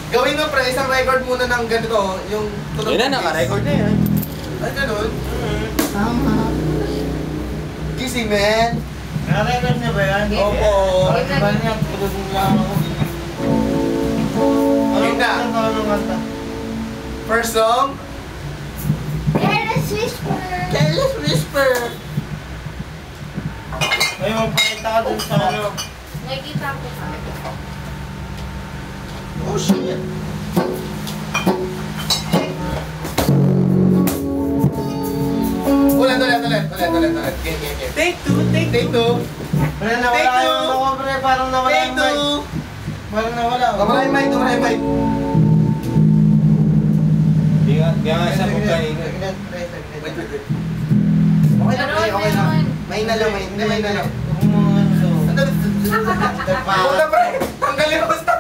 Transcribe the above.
Gawin mo pre, isang record muna ng ganito, yung tunog. Yun na, naka-record na yan. Ay, ganun? Tama. Gising, man. Naka-record na ba yan? Opo. Bakit ba niya? Tulog lang ako. Yun na. Anong kanta? First song. Careless Whisper. Careless Whisper. May magpakita ka dun sa ano. Nakikita ko pa. Oh, shit. Ulit. Game. Take two. Pre, nawala yung ako, pre. Parang nawala yung mic. Parang nawala. Kamala yung mic. Di nga sa kung kanina. Wait. Okay na. May na lang. Kung mga ano. Huwag na pre. Tanggalin mo. Stop.